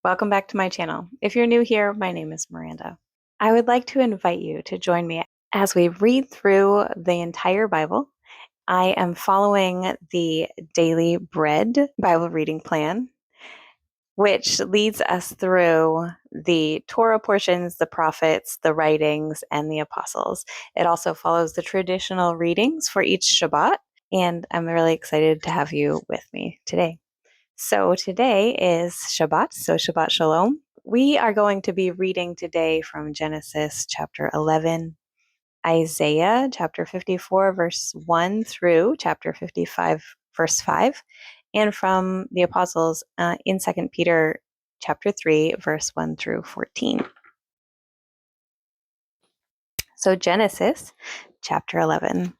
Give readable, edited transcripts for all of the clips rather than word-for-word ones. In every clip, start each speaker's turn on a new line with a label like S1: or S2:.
S1: Welcome back to my channel. If you're new here, my name is Miranda. I would like to invite you to join me as we read through the entire Bible. I am following the Daily Bread Bible reading plan, which leads us through the Torah portions, the prophets, the writings, and the apostles. It also follows the traditional readings for each Shabbat, and I'm really excited to have you with me today. So today is Shabbat, so Shabbat Shalom. We are going to be reading today from Genesis chapter 11, Isaiah chapter 54, verse 1 through chapter 55, verse 5, and from the apostles in 2 Peter chapter 3, verse 1 through 14. So Genesis chapter 11.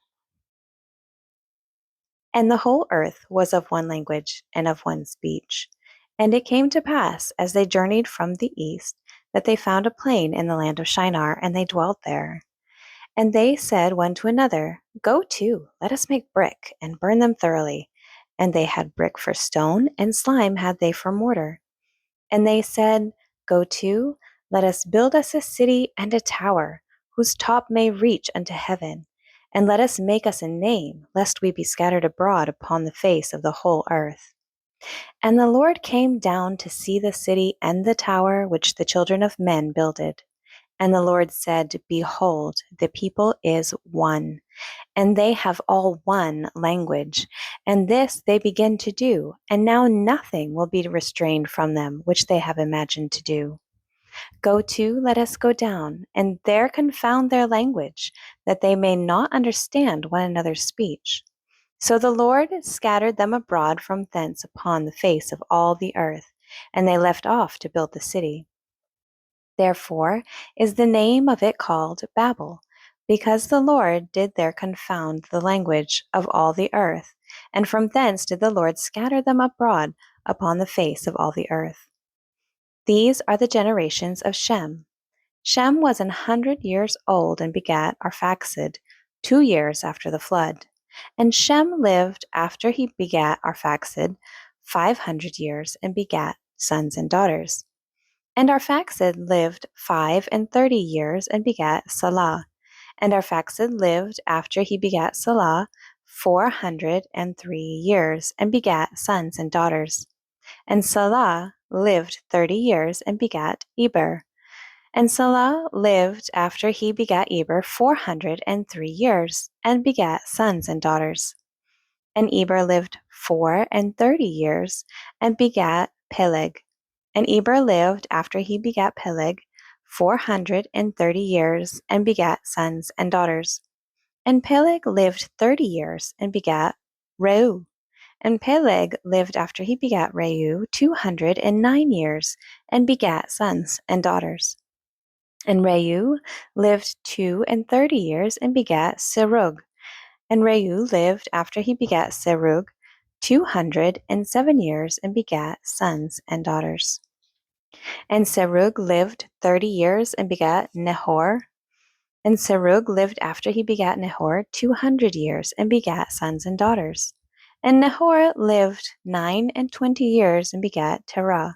S1: And the whole earth was of one language and of one speech. And it came to pass, as they journeyed from the east, that they found a plain in the land of Shinar, and they dwelt there. And they said one to another, Go to, let us make brick, and burn them thoroughly. And they had brick for stone, and slime had they for mortar. And they said, Go to, let us build us a city and a tower, whose top may reach unto heaven. And let us make us a name, lest we be scattered abroad upon the face of the whole earth. And the Lord came down to see the city and the tower which the children of men builded. And the Lord said, Behold, the people is one, and they have all one language. And this they begin to do, and now nothing will be restrained from them which they have imagined to do. Go to, let us go down, and there confound their language, that they may not understand one another's speech. So the Lord scattered them abroad from thence upon the face of all the earth, and they left off to build the city. Therefore is the name of it called Babel, because the Lord did there confound the language of all the earth, and from thence did the Lord scatter them abroad upon the face of all the earth. These are the generations of Shem. Shem was 100 years old and begat Arphaxad 2 years after the flood. And Shem lived after he begat Arphaxad 500 years and begat sons and daughters. And Arphaxad lived 35 years and begat Salah. And Arphaxad lived after he begat Salah 403 years and begat sons and daughters. And Salah lived 30 years and begat Eber. And Salah lived after he begat Eber 403 years and begat sons and daughters. And Eber lived 34 years and begat Peleg. And Eber lived after he begat Peleg 430 years and begat sons and daughters. And Peleg lived 30 years and begat Reu. And Peleg lived after he begat Reu 209 years and begat sons and daughters. And Reu lived 32 years and begat Serug. And Reu lived after he begat Serug 207 years and begat sons and daughters. And Serug lived 30 years and begat Nahor. And Serug lived after he begat Nahor 200 years and begat sons and daughters. And Nahor lived 29 years and begat Terah.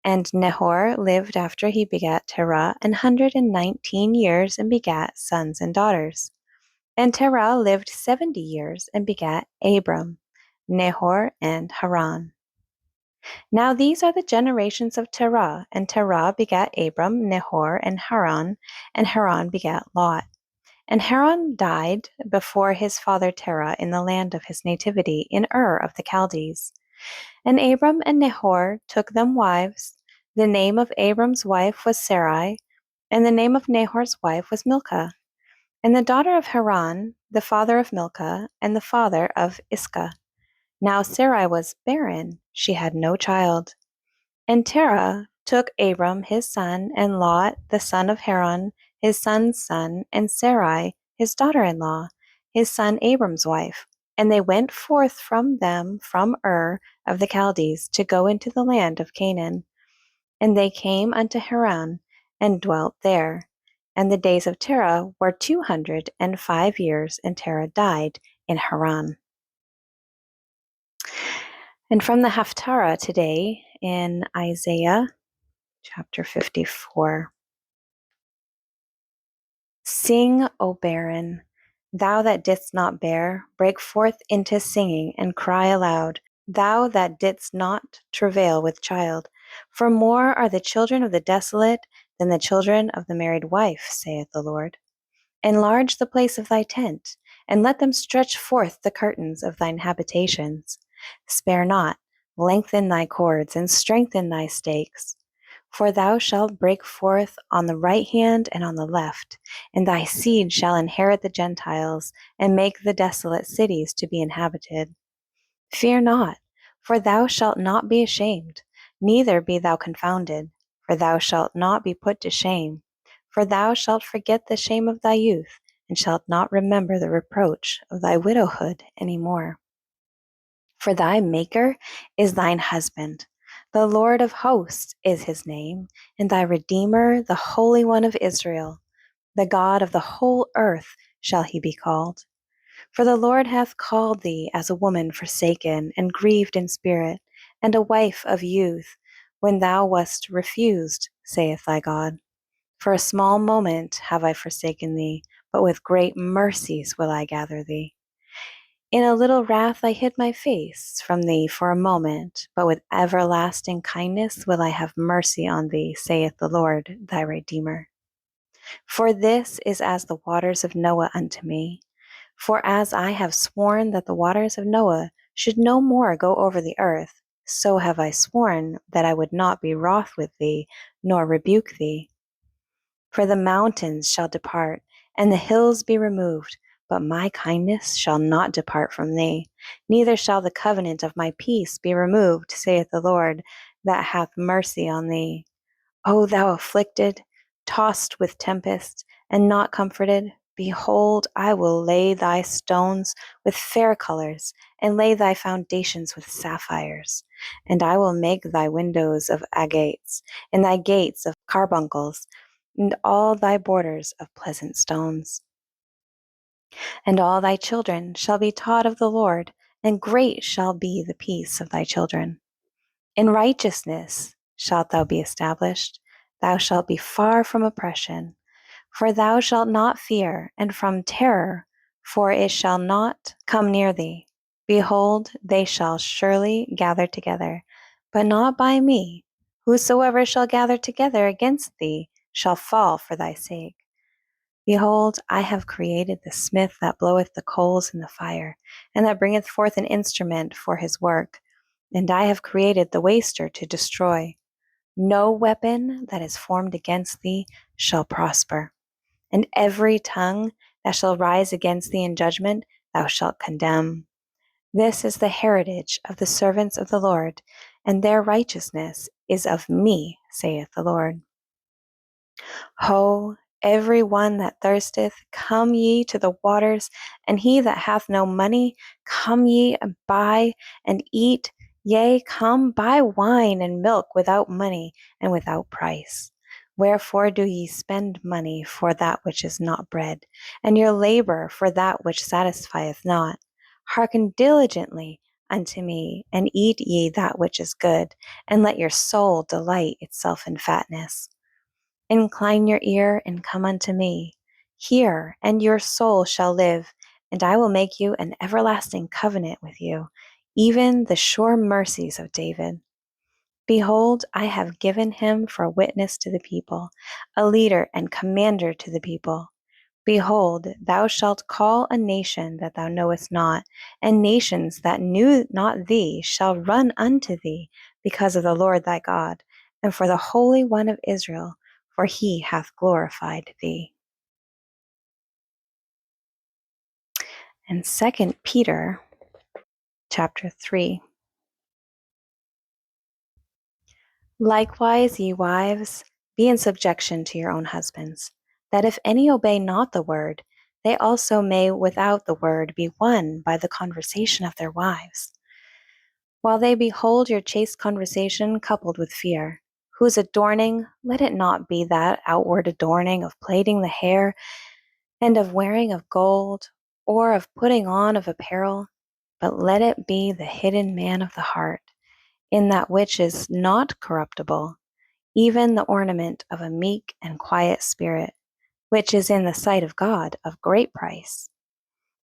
S1: And Nahor lived after he begat Terah 119 years and begat sons and daughters. And Terah lived 70 years and begat Abram, Nahor, and Haran. Now these are the generations of Terah, and Terah begat Abram, Nahor, and Haran begat Lot. And Haran died before his father Terah in the land of his nativity, in Ur of the Chaldees. And Abram and Nahor took them wives. The name of Abram's wife was Sarai, and the name of Nahor's wife was Milcah. And the daughter of Haran, the father of Milcah, and the father of Iscah. Now Sarai was barren, she had no child. And Terah took Abram his son, and Lot the son of Haran, his son's son, and Sarai his daughter-in-law, his son Abram's wife. And they went forth from them from Ur of the Chaldees to go into the land of Canaan. And they came unto Haran, and dwelt there. And the days of Terah were 205 years, and Terah died in Haran. And from the Haftarah today in Isaiah chapter 54. Sing, O barren, thou that didst not bear, break forth into singing and cry aloud, thou that didst not travail with child. For more are the children of the desolate than the children of the married wife, saith the Lord. Enlarge the place of thy tent, and let them stretch forth the curtains of thine habitations. Spare not, lengthen thy cords, and strengthen thy stakes. For thou shalt break forth on the right hand and on the left, and thy seed shall inherit the Gentiles, and make the desolate cities to be inhabited. Fear not, for thou shalt not be ashamed, neither be thou confounded, for thou shalt not be put to shame. For thou shalt forget the shame of thy youth, and shalt not remember the reproach of thy widowhood any more. For thy Maker is thine husband, the Lord of hosts is his name, and thy Redeemer, the Holy One of Israel. The God of the whole earth shall he be called. For the Lord hath called thee as a woman forsaken and grieved in spirit, and a wife of youth, when thou wast refused, saith thy God. For a small moment have I forsaken thee, but with great mercies will I gather thee. In a little wrath I hid my face from thee for a moment, but with everlasting kindness will I have mercy on thee, saith the Lord thy Redeemer. For this is as the waters of Noah unto me. For as I have sworn that the waters of Noah should no more go over the earth, so have I sworn that I would not be wroth with thee, nor rebuke thee. For the mountains shall depart, and the hills be removed, but my kindness shall not depart from thee, neither shall the covenant of my peace be removed, saith the Lord, that hath mercy on thee. O thou afflicted, tossed with tempest, and not comforted, behold, I will lay thy stones with fair colors, and lay thy foundations with sapphires. And I will make thy windows of agates, and thy gates of carbuncles, and all thy borders of pleasant stones. And all thy children shall be taught of the Lord, and great shall be the peace of thy children. In righteousness shalt thou be established, thou shalt be far from oppression. For thou shalt not fear, and from terror, for it shall not come near thee. Behold, they shall surely gather together, but not by me. Whosoever shall gather together against thee shall fall for thy sake. Behold, I have created the smith that bloweth the coals in the fire, and that bringeth forth an instrument for his work. And I have created the waster to destroy. No weapon that is formed against thee shall prosper, and every tongue that shall rise against thee in judgment thou shalt condemn. This is the heritage of the servants of the Lord, and their righteousness is of me, saith the Lord. Ho, every one that thirsteth, come ye to the waters, and he that hath no money, come ye and buy and eat. Yea, come buy wine and milk without money and without price. Wherefore do ye spend money for that which is not bread, and your labor for that which satisfieth not? Hearken diligently unto me, and eat ye that which is good, and let your soul delight itself in fatness. Incline your ear and come unto me. Hear, and your soul shall live, and I will make you an everlasting covenant with you, even the sure mercies of David. Behold, I have given him for a witness to the people, a leader and commander to the people. Behold, thou shalt call a nation that thou knowest not, and nations that knew not thee shall run unto thee, because of the Lord thy God, and for the Holy One of Israel, for he hath glorified thee. And 2 Peter chapter 3. Likewise, ye wives, be in subjection to your own husbands, that if any obey not the word, they also may without the word be won by the conversation of their wives, while they behold your chaste conversation coupled with fear, whose adorning, let it not be that outward adorning of plaiting the hair, and of wearing of gold, or of putting on of apparel, but let it be the hidden man of the heart, in that which is not corruptible, even the ornament of a meek and quiet spirit, which is in the sight of God of great price.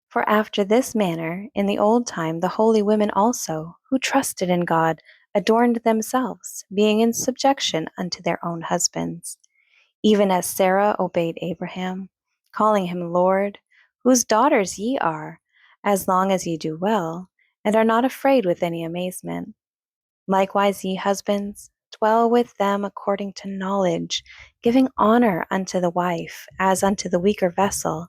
S1: For after this manner, in the old time, the holy women also, who trusted in God, adorned themselves, being in subjection unto their own husbands, even as Sarah obeyed Abraham, calling him Lord, whose daughters ye are, as long as ye do well, and are not afraid with any amazement. Likewise, ye husbands, dwell with them according to knowledge, giving honor unto the wife, as unto the weaker vessel,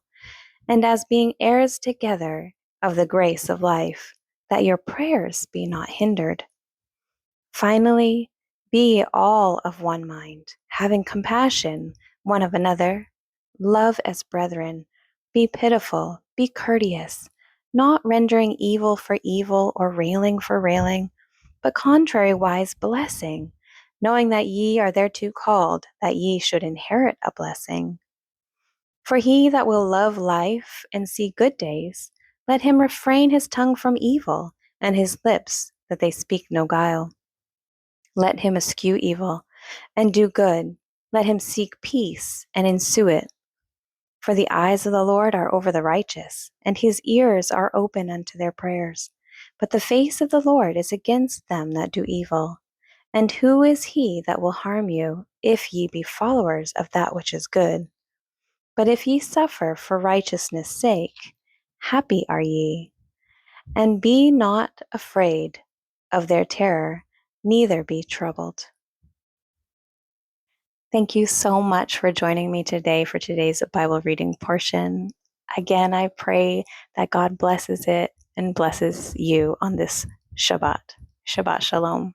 S1: and as being heirs together of the grace of life, that your prayers be not hindered. Finally, be all of one mind, having compassion one of another, love as brethren, be pitiful, be courteous, not rendering evil for evil or railing for railing, but contrariwise blessing, knowing that ye are thereto called, that ye should inherit a blessing. For he that will love life and see good days, let him refrain his tongue from evil, and his lips that they speak no guile. Let him eschew evil, and do good. Let him seek peace, and ensue it. For the eyes of the Lord are over the righteous, and his ears are open unto their prayers. But the face of the Lord is against them that do evil. And who is he that will harm you, if ye be followers of that which is good? But if ye suffer for righteousness' sake, happy are ye. And be not afraid of their terror, neither be troubled. Thank you so much for joining me today for today's Bible reading portion. Again, I pray that God blesses it and blesses you on this Shabbat. Shabbat Shalom.